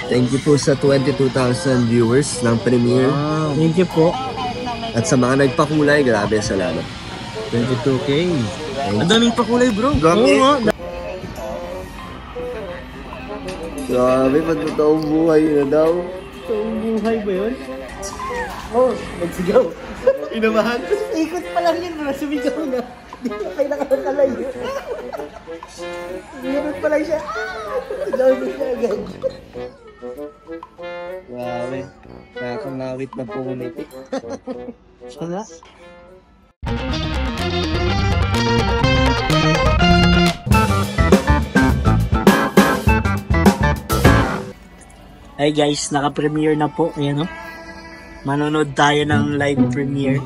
Thank you po sa 22,000 viewers ng premiere. Wow. Thank you po. At sa mga nagpakulay, grabe salamat. 22K. Ang daming pakulay, bro. Grabe. Grabe, pagtotoong buhay na daw. Toong buhay ba yun? Oh, nagsigaw. Inamahan. Ikot pa lang yun, bro. Sumigaw na. Hindi na kailangan kalayo. Ikot pa lang siya. Dami siya agad. Grabe. Nakakangawit na pumiti. Siya nga. Hey guys, naka-premiere na po. Ayan o. Manonood tayo ng live premiere.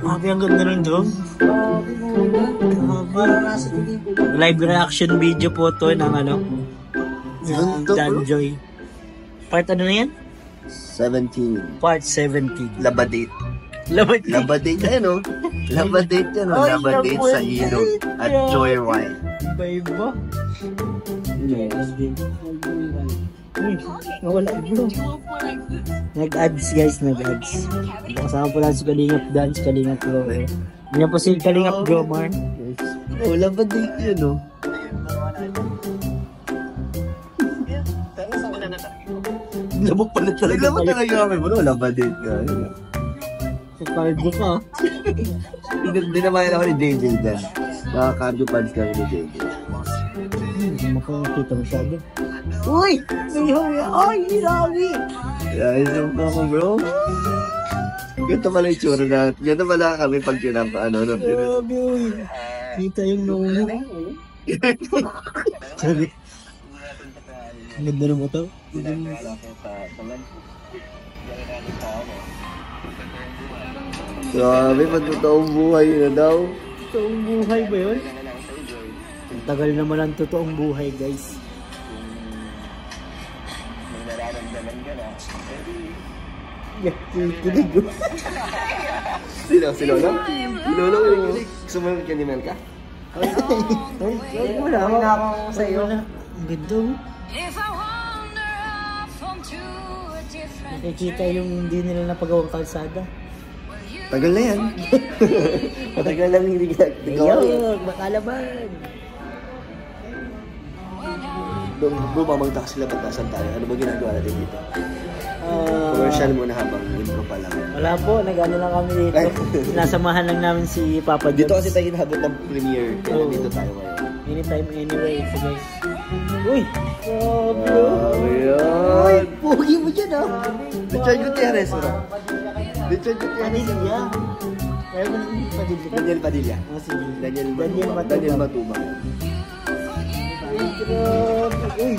Grabe, ang ganda nun doon. Live reaction video po to ng ano. Danjoy. Part ano na yan? 17. Part 17. Labadate. Labadate. Labadate yan o. Labadate yan o. Labadate sa ilog. At joyride. Iba-iba. Uy, nawala bro. Nag-ads guys, nag-ads. Kasama po lang si Kalingap Dance, Kalingap Bro. Ganyan po si Kalingap Bro, man. Oh, labadate yan o. Labok pala talaga. Labok talaga kami bro, labadate ka. Pagpahid mo ka. Hindi naman ako ni JJ dyan. Nakaka-cardio pads kami ni JJ. Hindi makakita masyado. Uy! Ay, hirami! Ay, sumpa ko bro. Ganito pala yung tsura na. Ganito pala kami pag ano. Grabe, uy. Kita yung nungo. Sabi. Ang ganda ng mata. Grabe, pagtotoong buhay na daw. Totoong buhay ba yun? Ang tagal naman ang totoong buhay, guys. Yeah, kikilig ko. Si Lolo? Si Lolo yung sumunod ka ni Melka? Wala akong sa iyo. Ang ganda mo. Nakikita yung hindi nila napagawang kalsada. Tagal na yan. Matagal lang hindi Ayun, makalaban. Bumamagta sila pagkasan tayo. Ano ba ginagawa natin dito? Commercial muna habang intro pa lang. Wala po, nag-ano lang kami dito. Sinasamahan lang namin si Papa Jones. Dito kasi tayo hinabot ng premiere. Kaya dito tayo ngayon. Anytime, anyway. So guys. Uy! Grabe! Uy! Pugi mo dyan ah! Richard Gutierrez bro. Richard Gutierrez. Padilla. Kaya mo nang Padilla. Daniel Padilla. Sige. Daniel Matubang. Uy, grabe! Uy!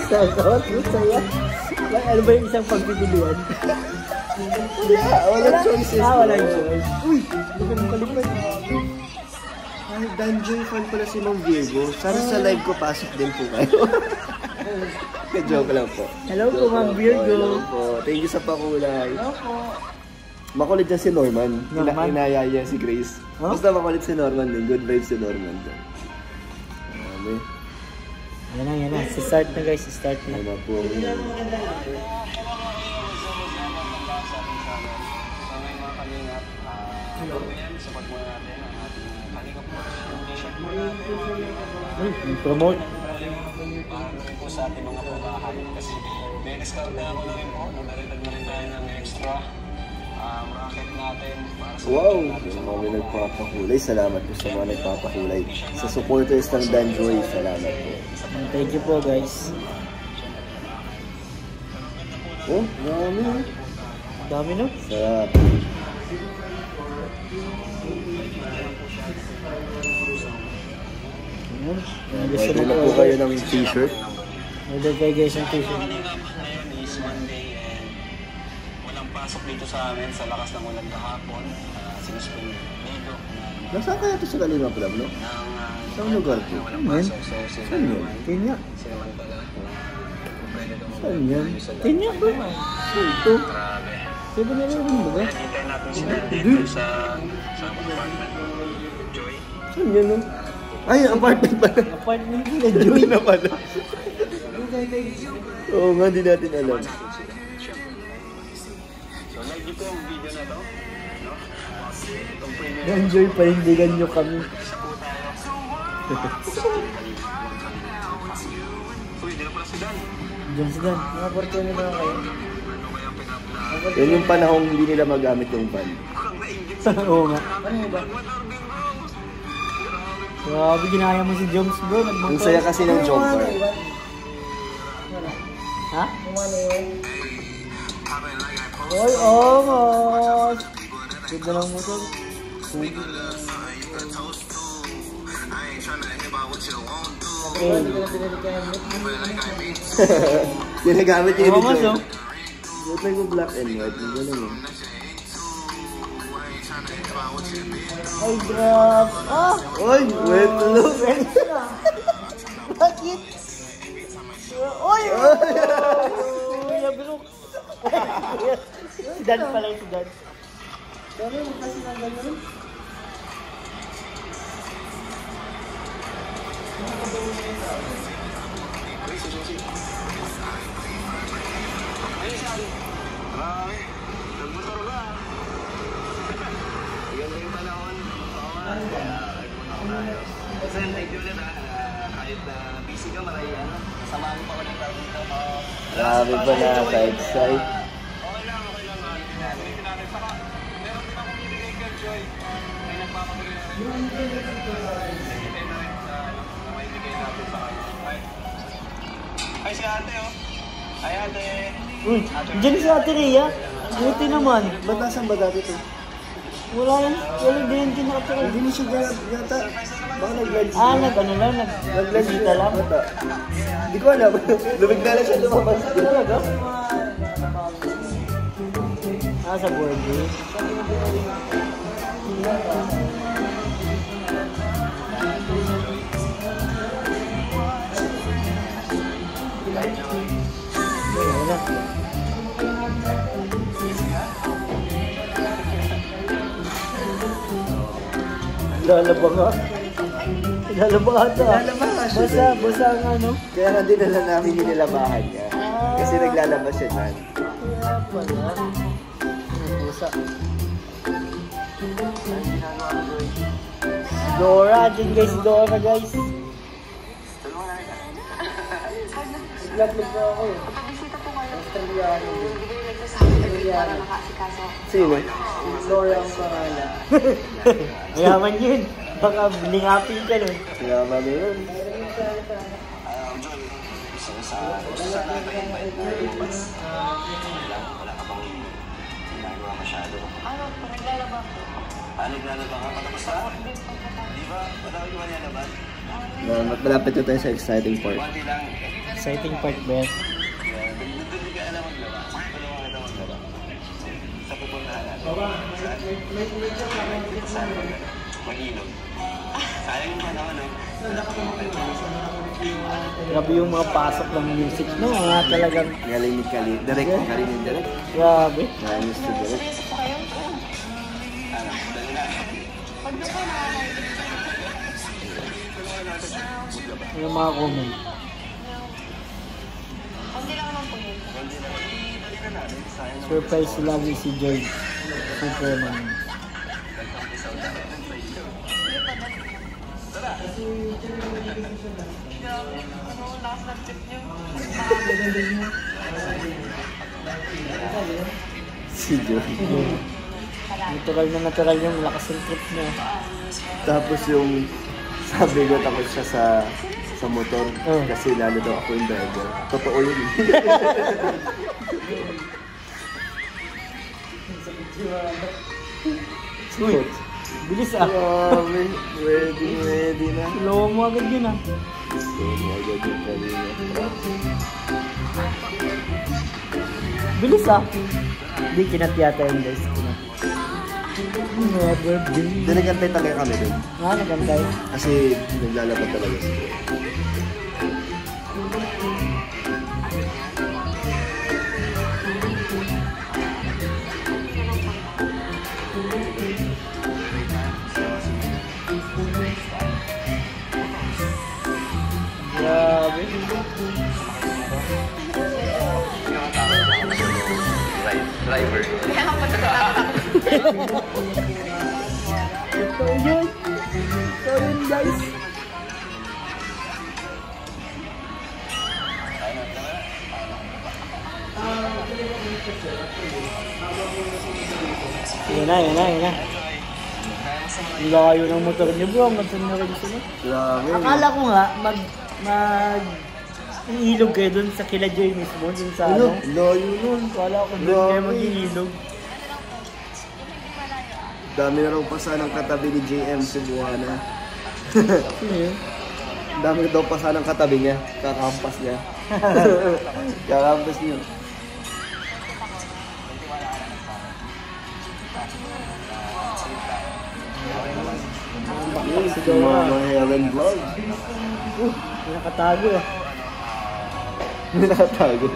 Sakot, saya. Ano ba yung isang pagpipilian? Wala choices. Wala choice. Uy! Ano ka palipad? Ay, Danjoy fan pala si Ma'am Virgo. Sana sa live ko pasok din po kayo. Ka-joke lang po. Hello po, Ma'am Virgo. Hello po. Thank you sa pakulay. Hello po. Makulit dyan si Norman. Inayaya si Grace. Huh? Basta makulit si Norman din. Good vibes si Norman din. Yan na. Start na guys, start na. Ano po. Promote. Po sa ating mga pamahan kasi may discount na ako na rin po. Naritag na rin tayo ng extra racket natin. Para sa Wow! Yung mga nagpapakulay. Salamat po sa mga nagpapakulay. Sa supporters ng Danjoy, salamat po. Thank you po guys. Oh, dami. Dami no? Sarap. Order na po kayo ng t-shirt. Order kayo guys ng t-shirt. Walang pasok dito sa amin sa lakas ng ulan kahapon. Sinuspend dito. Nasaan kaya ito sa Kalinga Club, no? Saan lugar po? Saan yun? Kenya. Saan yan? Kenya ba? Ito. Sabi na lang mo ba? Hintayin natin sila dito sa apartment. Joy. Saan yan, no? Ay, apartment pala. Apartment nila, Joy. Na pala. Oo nga, hindi natin alam. So, like nyo po ang video na to. No? Itong premium. Enjoy, panindigan nyo kami. Uy, di na pala si Dan. Diyan sila. Mga porto nyo na kayo. Yan yung panahong hindi nila magamit yung van. Oo nga. Grabe, ginaya mo si Jones, bro. Ang saya kasi ng jumper. Ha? Oy, almost! Ganda lang mo to. Ginagamit yun ni Almost, John. oh. Ba't lang yung black and white? Yung gano'n yun. Ay, grab. Ah! Oy, wait, tulog. Bakit? Oy! Uy, nabirok. Si Dan pala yung si Dan. Dami mo kasi na ganyan. Marami. Nagmotor ka. Ganda yung panahon. Kasi thank you ulit kahit busy ka, maray kasamahan mo pa ulit tayo dito. Grabe pa na, side. Okay lang. Ulitin natin. Saka, meron din akong ibigay kay Joy. May nagpapabili na rin. Ibigay na rin sa maibigay natin sa kanya. Ay, si ate oh. Ay, ate. Uy, dyan si Ate Rhea. Buti naman. Ba't nasan ba dati ito? Wala yan. Wala din din nakatira. Hindi mo siya yata. Baka nag-live siya. Nag-ano lang. Nag-visita lang. Bata. Hindi ko alam. Lumigla na siya lumabas. Talaga? Sa birthday. Wala. Lalaba nga. Lalaba ata. Lalaba nga siya. Basa ang ano. Kaya nga dinala namin yung nilabahan niya. Kasi naglalabas siya nan. Kaya pala. Busa. Dora, dyan guys, Dora guys. Naglag na ako eh. Pabisita po kayo. Australiano. Bigay nagsasabi para makasikaso. Sino? Dora ang pangalan. Mayaman yun. Baka lingapin ka nun. Sinama mo yun. Wala ka bang ginagawa masyado? Ano po, naglalaba po. Naglalaba ka? Patapos na? Di ba? Patapos ka ba nilalaban? Malapit na tayo sa exciting part. Konti lang. Exciting part ba? Doon ka alam maglaba. Tulungan kita maglaba. Sa pupuntahan natin. Saan mag-ilog. Sayang yung panahon eh. Grabe yung mga pasok ng music, no? Mga talagang... Galing ni Khalid. Direct. Galing ni Direct. Grabe. Galing ni Direct. Seryoso po kayo? Dali na. Pag na po nakakain. Yung mga comment. Hindi lang naman po yun. Surprise lagi si Joy. Superman. Ano, last na trip niyo? Si Joy. Natural yung lakas ng trip niya. Tapos yung sabi ko takot siya sa motor kasi lalo daw ako yung driver. Totoo yun. Uy, bilis ah. Grabe. Ready na. Slow mo agad yun ah. So, agad yung kanina. Bilis ah. Hindi kinatiyata yun guys. Never been. Doon nagantay talaga kami doon. Nagantay. Kasi naglalabas talaga siya. Driver. Kaya ako natatakot. Ito yun. Ito yun guys. Yan na, yan na, yan na. Ang layo ng motor niyo bro, ang ganda na rin sila. Grabe. Akala ko nga, iilog kayo dun sa kila Joy mismo, dun sa Ano? ano. Layo nun. Akala ko dun Grabe. kayo mag-iilog. Dami na raw pasa ng katabi ni JM Cebuana. Sino yun? Dami na daw pasa ng katabi niya. Kakampas niya. Kakampas niya. Mga Helen Vlog. May nakatago ah. May nakatago.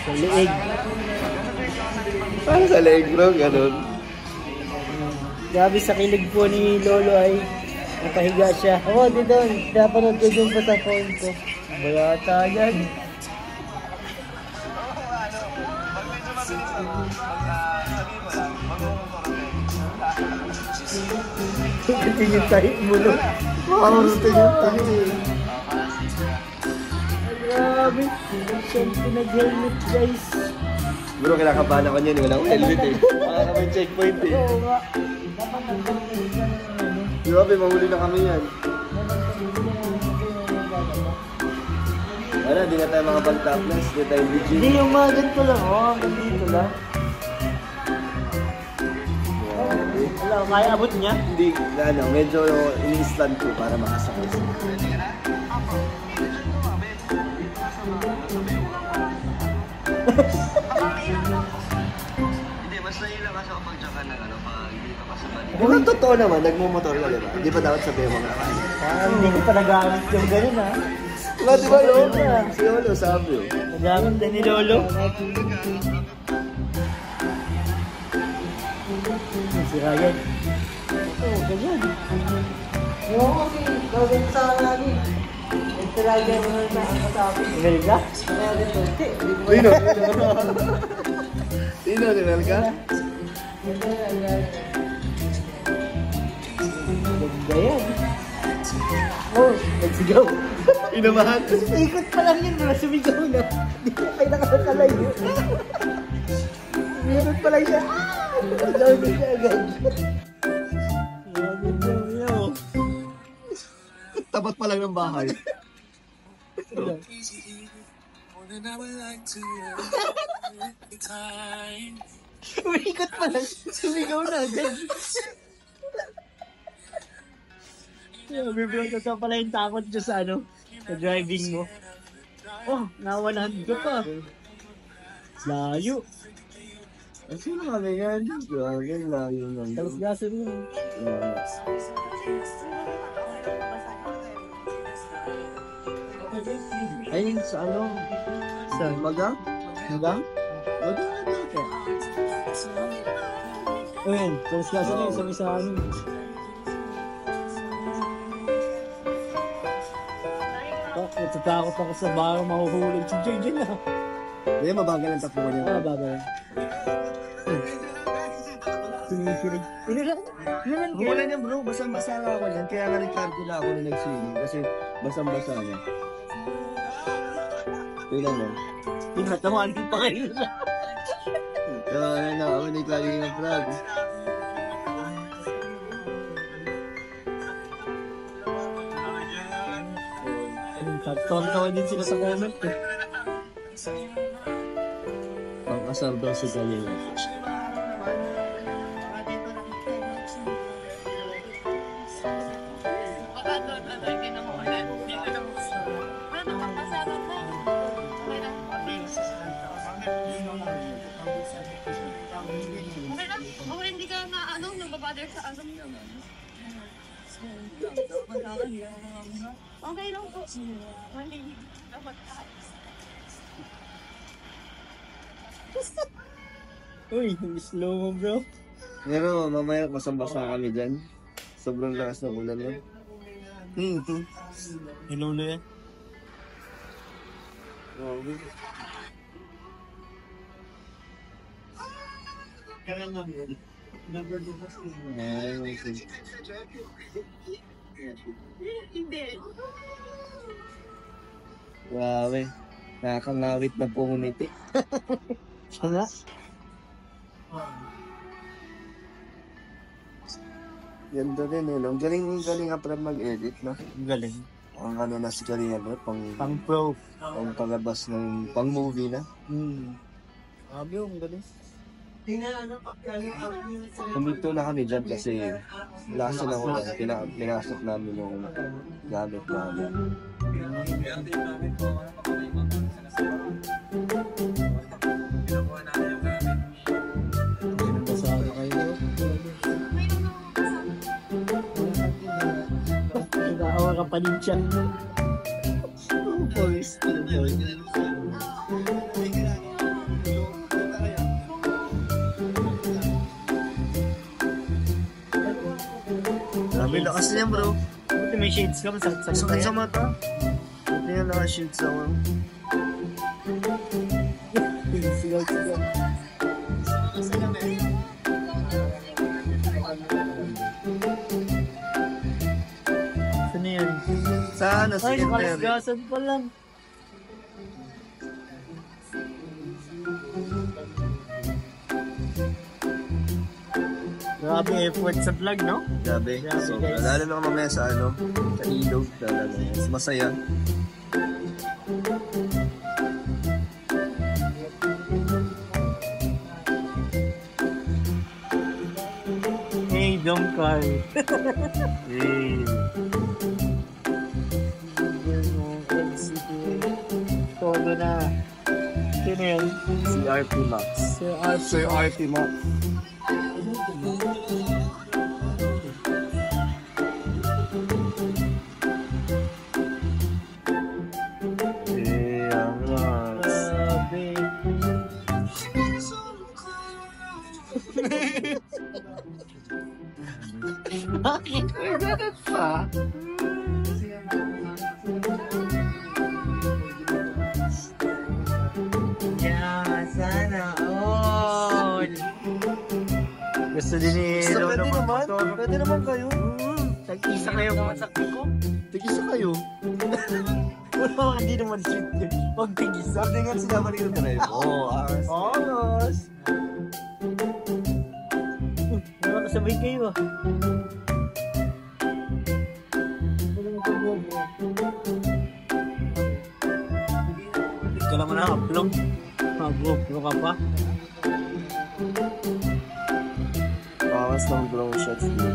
Sa liig. Parang sa leg bro, ganun. Grabe sa kilig po ni Lolo ay napahiga siya. Oo, dito. Napanood ko dun pa sa phone ko. Bayata yan. Tingin tayo mo no. Makakarutin yung tayo eh. Grabe. Siyang pinag-helmet guys. Bro, kinakabahan ako niyan. Walang helmet eh. Baka kami checkpoint eh. Oo nga. Grabe, mahuli na kami yan. Wala, di na tayo makapag-topless. Di tayo video. Hindi yung mga ganito lang. Oo, ganito lang. Wala, kaya abot niya. Hindi, na ano, medyo ini-stand ko para makasakay. Hindi, basta yun lang kasi kapag tsaka ng ano, pag hindi ka pa sa mali. Kung totoo naman, nagmumotor ka, di ba? Di ba dapat sabihin mo na kaya? Parang hindi ko pa nagamit yung ganun ha. Diba, di ba, Lolo? Si Lolo, sabi oh. Nagamit na ni Lolo. Si Ryan. Oo, ganyan. Oo, kasi gagawin sa namin. Ito talaga naman na ang kasapin. Ganyan ka? Sino? Sino, Dinal ka? Ganda yan. Oh, nagsigaw. Inabahan? Ikot pa lang yun, na sumigaw na. Hindi ko kayo nakakalayo. Ikot pa lang siya. Sigaw na siya agad. Tapat pa lang ng bahay. Umikot pa lang. Sumigaw na agad. Bibigyan ko sa pala yung takot dyan sa ano, sa driving mo. Oh, nawalan ka pa. Layo. Sino kami yan? Grabe, layo lang. Tapos gaso mo. Ayun, sa ano? Sa Magang? magang? Magang na dito. Ayun, tapos gaso na yung sa ano. Oh, natatakot ako sa baka mahuhulog si JJ na. Hindi, mabagal ang takbo niya. Ah, baba. Sinikilig. Wala niya bro, basang-basa na ako yan. Kaya na-record ko na ako na nag-swimming kasi basang-basa niya. Tingnan mo. Tinatamaan ko pa kayo sa... Kaya na ako nag-lagi ng vlog. Tontawa din sila sa comment eh. Pang-asar daw si Galila. Okay lang. Okay, hindi ka na nababother sa asam niyo. Okay lang po. Hindi dapat Uy, slow mo bro. Pero mamaya basang-basa kami dyan. Sobrang lakas ng ulan yun. Hello na yan. Grabe. Kaya nga yun. Number 2 kasi. Hindi. Grabe. Nakakangawit na pumumiti. Sana? Ganda rin eh. No? Galing nga pala mag-edit, no? Galing. Ang ano na si Kalinga, no? Pang pro. Ang palabas ng pang-movie na. Sabi yung galing. Nandito na kami dyan kasi lasa na ulan. Pinasok namin yung gamit namin. Kaya din namin po, kapatay mo, sinasama. Pinakuha namin yung gamit. Basado kayo. Nag-aawa ka pa din siya. Boys. Grabe, lakas niya bro. Buti may shades ka, masakit Sakit sa sa mata. Buti nga naka-shield sa ako. Sigaw. Saan yan? Sa ano, Ay, secondary. nakalasgasan pa lang. Grabe effort sa vlog, no? Grabe. Grabe, So, guys. lalo na mamaya sa ano, sa ilog talaga. Mas masaya. Hey, don't cry. Eh. Todo na. Sino yun? Si RP Max. Sir RP mo. Eh, Max. Grabe. Bakit pa? Yeah, sana all. Gusto din ni Lolo naman. mag-motor. Pwede naman kayo. Tag-isa kayo masakit ko. Tigisa kayo. Wala, hindi naman sweet yun. Huwag tig-isa. Sabi nga sila mali yung drive. Oo, aras. Alas. Wala kasabay kayo ah. Hindi ka naman na-upload. Mag-upload ka pa. Aras ng drone shots dito.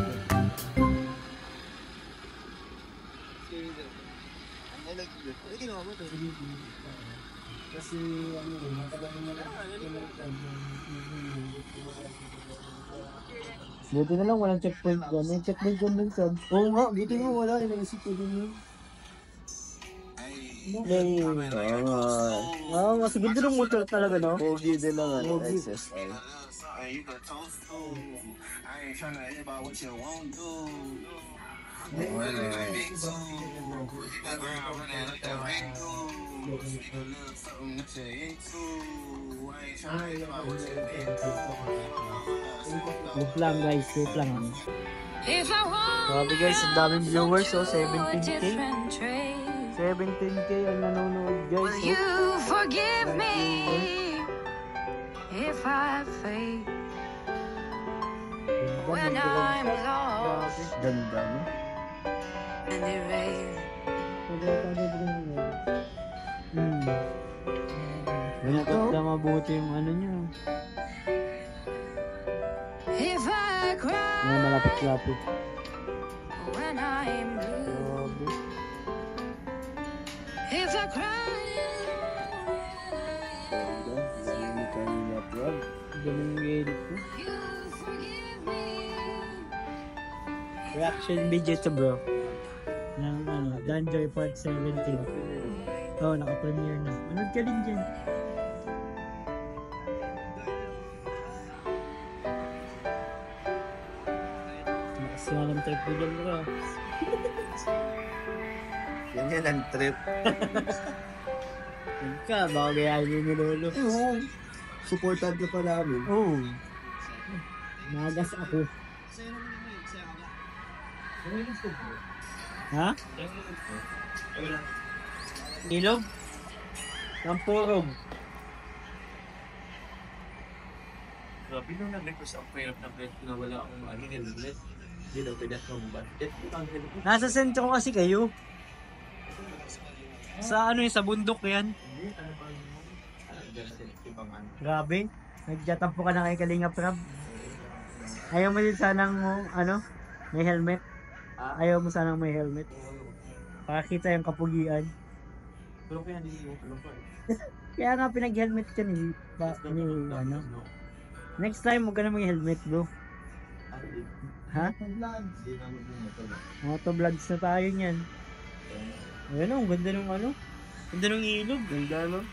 Kasi ano rin, matagal na buti na lang walang checkpoint doon. May checkpoint doon minsan. Oo nga, buti nga wala. Inaisip ko din yun. May... mas ganda ng motor talaga, no? Pogi din lang ano, Pogi. SSI. Wait lang guys, wait lang. Grabe guys, ang daming viewers, so 17k. 17k ang nanonood guys. Will you forgive me if I fade when I'm lost Ganda, no? and erased? Ganda mabuti yung ano nyo. If I Mga cry malapit-lapit. when I'm blue, Grabe. if I cry Ganda. Galing ni Kalina Pro. Ganun yung edit ko. Reaction video to bro. Ng Danjoy Part 17. Naka-premiere na. Manood ka din dyan. Nakasiwalang trip ko dyan bro. Yan ang trip. Huwag ka, baka gayahin mo ni Lolo. Oo. Supportan ka pa namin. Oo. Nagas ako. Ha? Ilog? Nampurog. Grabe nung nag-request ang pair na bet na wala akong helmet. Hindi daw pinat ng budget. Nasa sentro kasi kayo. Sa sa bundok yan. Grabe. Nagjatampo ka na kay Kalingap Rab. Ayaw mo din sanang may helmet. Ayaw mo sanang may helmet. Para kita yung kapugian. Pero kaya hindi mo alam pa Kaya nga pinag-helmet ka ni Next time, huwag ka na mag-helmet bro. Ha? Motovlogs na tayo niyan. Ayun ang ganda nung ganda nung ilog. Ganda, no?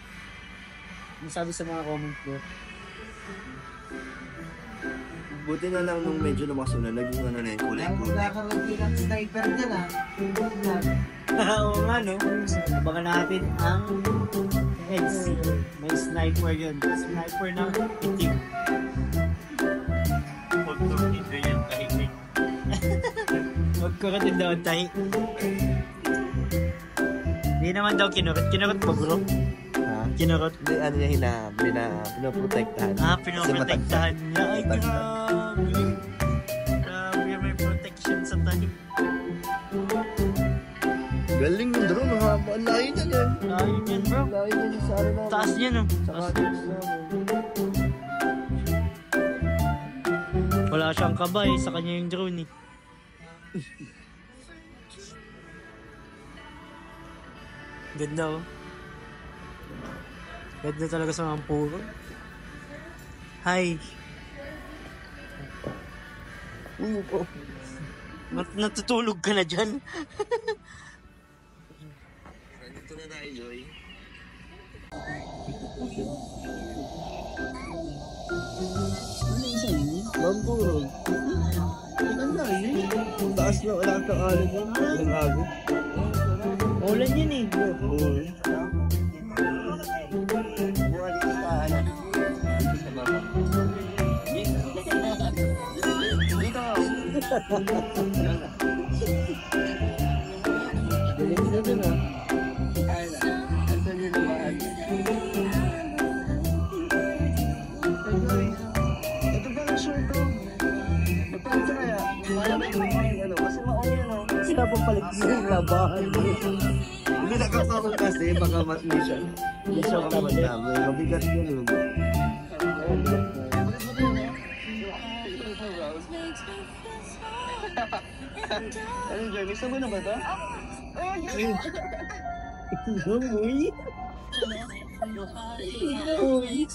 Ano sabi sa mga comment bro? Buti na lang nung medyo lumasunan, naging na yung kulay ko. Wala kang nagbilang sniper dyan Oo nga no. Abangan natin ang EDC. May sniper yun. Sniper na itim. Huwag ko dito yan tahimik. Huwag ko rin daw ang tahi. Hindi naman daw kinurot. Kinurot ba bro? Ha? Kinurot? Hindi, ano niya pinoprotektahan. Pinoprotektahan niya. Ay, grabe. Grabe, may protection sa tahi. Galing yung drone, mahaba. Ang layo niyan yan. Layo yan bro. Layo niyan sa ano namin. Taas niya no. Sa cottage namin. Wala siyang kabay. Sa kanya yung drone eh. Ganda oh. Ganda talaga sa mga puro. Hi. Po. Natutulog ka na dyan. Dito na tayo, Joy. Bangkurog. Ang layo. Taas na, wala kang alin yan. Walang agos. Ulan yun eh. Oo. Galing na dun ah. Asan yun naman? Ito ba ang shirt ko? Magpapita kaya? Para may kasi maong yun o. Sila pong palit yung labahan. Hindi nakakakot kasi baka mission. Mission ka mo namin. Mabigat yun. Ano dyan? Gusto mo na ba ito? Uy. Uy.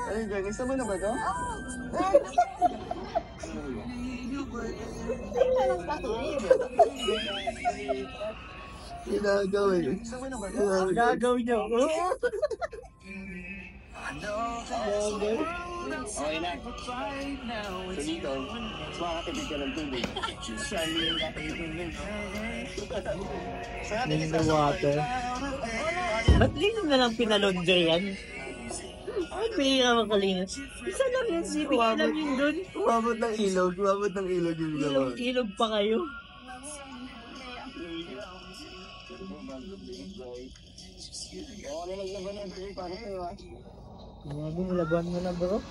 Ano dyan? Gusto mo na ba ito? Ginagawin. Gusto mo na ba ito? Gagawin niya. Okay na. So dito, makakatipid ka ng tubig. In the water. Ba't di na lang pinalondre yan? Ay, pera makalinis. Isa lang yan, sipin lang yun dun. Umabot ng ilog yung ginawa. Ilog pa kayo. Grabe, laban mo na bro.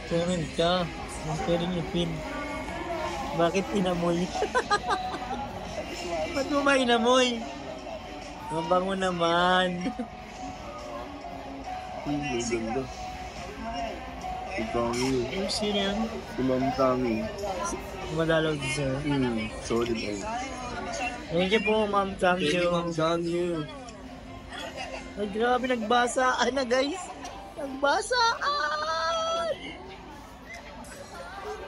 Comment ka. Ang pwedeng ipin. Bakit inamoy? Ba't mo ba inamoy? Mabango naman. Ganda. Si Tommy. Sino yan? Si Ma'am Tommy. Madalaw din sir. Solid ay. Thank you po, Ma'am Tamcho. Tommy. Ay, grabe, nagbasaan na, guys. Nagbasaan!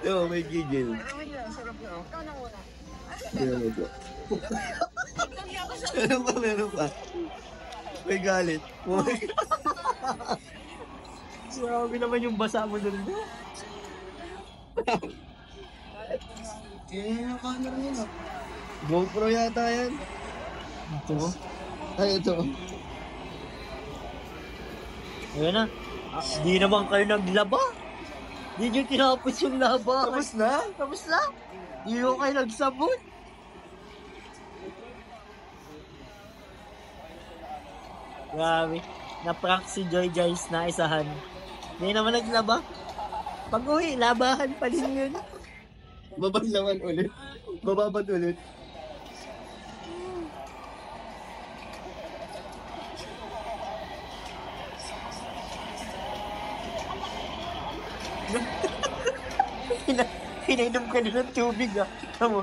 Yo, may gigil. Meron pa. May galit. Grabe naman yung basa mo doon. GoPro yata yan. Ito. Ay, ito. Ayan na. Di naman kayo naglaba. Di nyo tinapos yung laba. Tapos na? Tapos na. Di nyo kayo nagsabon. Grabe. Na-prank si Joy guys na isahan. Di naman naglaba. Pag uwi, labahan pa din yun. Babaglawan ulit. Bababad ulit. Pinainom ka na ng tubig ah. Tamo.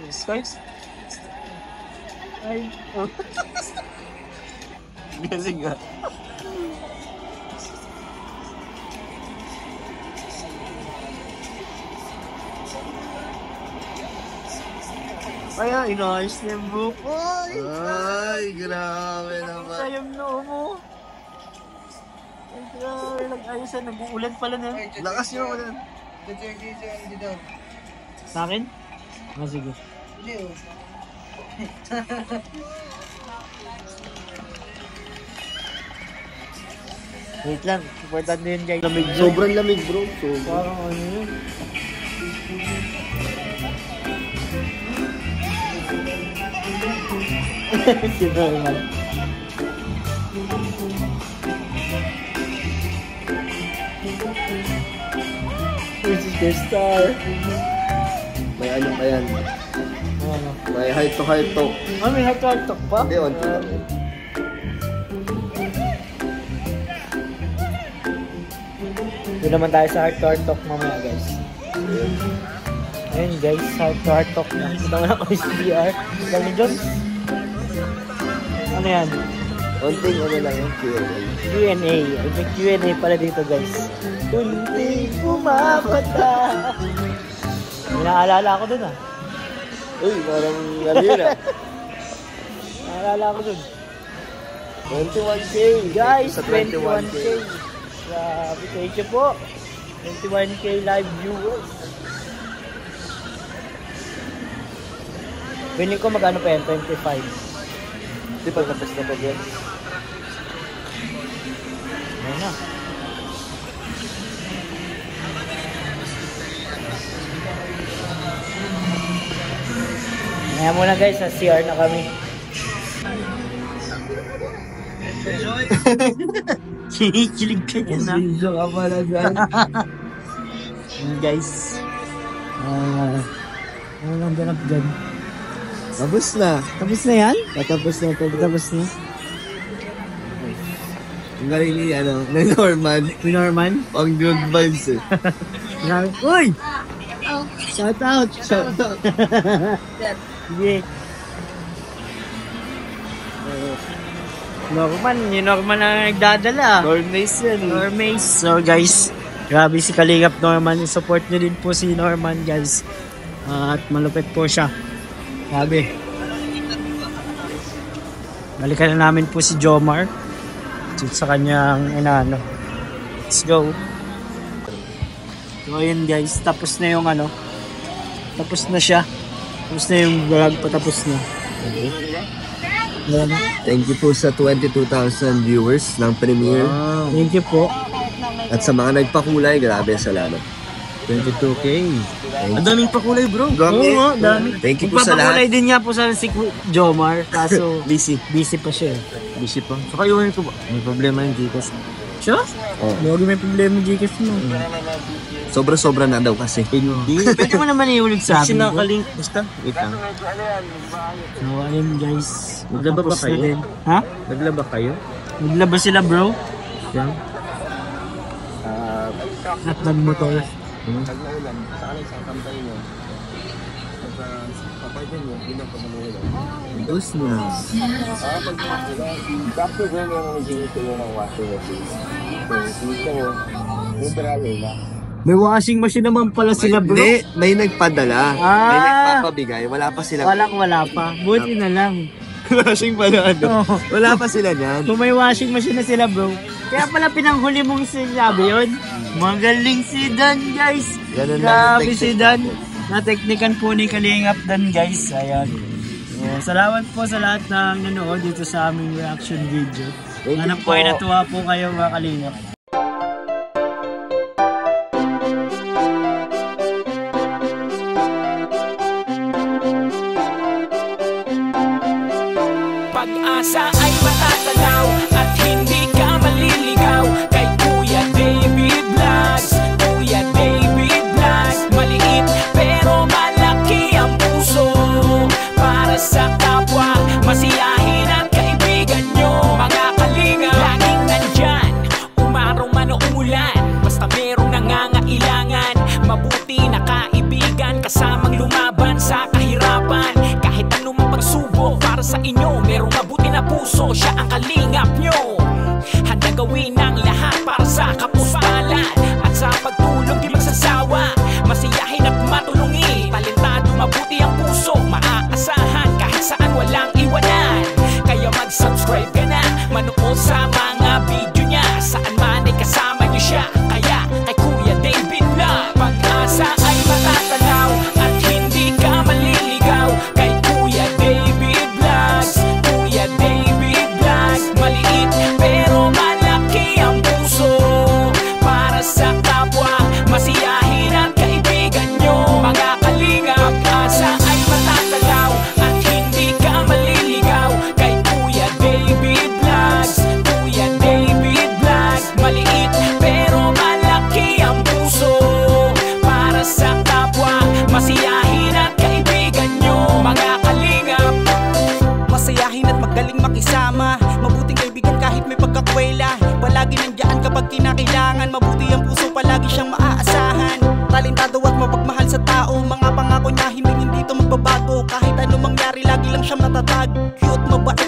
Spice? Ay, oh. Galing ah. Kaya, inayos na yung buhok ko. Ay, grabe naman. Sayang noo mo. Ay, grabe. Nag-ayos na. Nag-uulan pala na. Lakas nyo ulit. Sa akin? Ah, sige. Wait lang. Important na yun, guys. Lamig yun. Sobrang lamig bro. Sobrang. Parang ano yun. Si Norman. This is the star. May ano pa yan. Ano? May heart to heart talk. Ah, may heart talk pa? Hindi, on to lang. Doon naman tayo sa heart talk mamaya guys. Ayun guys, heart talk na. Ito naman ako sa DR. Dami Jones. Ano yan? Konting ano lang yung Q&A. Q&A. May Q&A pala dito guys. Kunting pumapata. May naalala ko dun ah. Uy, parang ano yun ah. Naalala ko dun. 21K. Guys, Sa 21K. Grabe, thank you po. 21K live viewers. Feeling ko magkano pa yan? 25. Di pa tapos na pa yan. Ayun na. Kaya muna guys, sa CR na kami. Kinikilig ka niya na. Video ka pala dyan. Guys. Ano lang ganap dyan? Tapos na. Tapos na yan? Tapos na. Tapos na. Ang galing ni ano, ni Norman. Si Norman? Pang good vibes eh. Uy! Shout out! Shout out. Sige. Norman, yung Norman na nagdadala. Normace yan eh. Normace. So guys, grabe si Kalingap Norman. Support nyo din po si Norman guys. At malupit po siya. Grabe. Balikan na namin po si Jomar. Sa kanyang inaano. Let's go. So ayun guys, tapos na yung ano. Tapos na siya. Tapos na yung vlog, patapos na. Okay. Ayan. Thank you po sa 22,000 viewers ng premiere. Wow. Thank you po. At sa mga nagpakulay, grabe salamat. 22K. Ang daming pakulay bro. Dami. Oo nga, dami. Thank you po sa Magpapakulay lahat. din niya po sa si Jomar. Kaso Busy. busy pa siya. Busy pa. Saka yun ko ba? May problema yung Gcash. Siya? Oh. Lagi may problema yung Gcash mo. Sobra-sobra na daw kasi. Pwede mo naman iulit sa akin. Sinakalink. Basta. Wait lang. So ayun guys. Naglaba ba Tapos kayo? na din. Ha? Naglaba kayo? Naglaba sila bro. Yan. Atlan Motor. Pag naulan, sa kanil sa kampay nyo. Kapag nyo, pinapamanulan. Dos na. Pag after going yung mag-inis ko ng washing machine. So, dito mo, neutral na. May washing machine naman pala sila bro. Hindi, may nagpadala. May nagpapabigay. Wala pa sila. Wala pa. Buti na lang. Washing pala ano. Oo. Wala pa sila niyan. Kung may washing machine na sila bro. Kaya pala pinanghuli mong sinabi yun. Magaling si Dan guys. Ganun lang Grabe yung si Dan. Na-teknikan po ni Kalingap Dan guys. Ayan. Salamat po sa lahat ng nanood dito sa aming reaction video. Sana po ay natuwa po kayo mga Kalingap. Pag-asa ay matatanaw at hindi ka maliligaw kay Kuya David Vlogs. Kuya David Vlogs, maliit pero malaki ang puso para sa kapwa, masiyahin at kaibigan nyo. Mga Kalinga, laging nandyan, umaraw man o umulan, basta merong nangangailangan. Mabuti na kaibigan, kasamang lumaban sa kahirapan. Kahit anumang pagsubok para sa inyo, merong mabuti na puso, siya ang kalingap nyo. Handa gawin ang lahat para sa kapuspalan at sa pagtulong di magsasawa, masiyahin at matulungin. Talentado, mabuti ang puso, maaasahan kahit saan walang iwanan. Kaya mag-subscribe ka na, manood sa mga video niya, saan man ay kasama niyo siya. Kaya kay Kuya David Vlog, pag-asa ay matatanaw at hindi ka maliligaw kay Kuya David Vlogs. Kuya David Vlogs, maliit pero malaki ang puso para sa kapwa, masiyahin at kaibigan nyo. Mga Kalinga, pag-asa ay matatanaw at hindi ka maliligaw kay Kuya David Vlogs. Kuya David Vlogs, maliit pero malaki ang puso para sa kapwa, masiyahin at kaibigan nyo. Mga Kalinga, masayahin at magaling makisama, mabuting kaibigan kahit may pagkakwela. Palagi nandiyan kapag kinakailangan, mabuti ang puso, palagi siyang maaasahan. Talentado at mapagmahal sa tao, mga pangako niya hindi ito magbabago. Kahit anong mangyari, lagi lang siyang matatag. Cute, mabait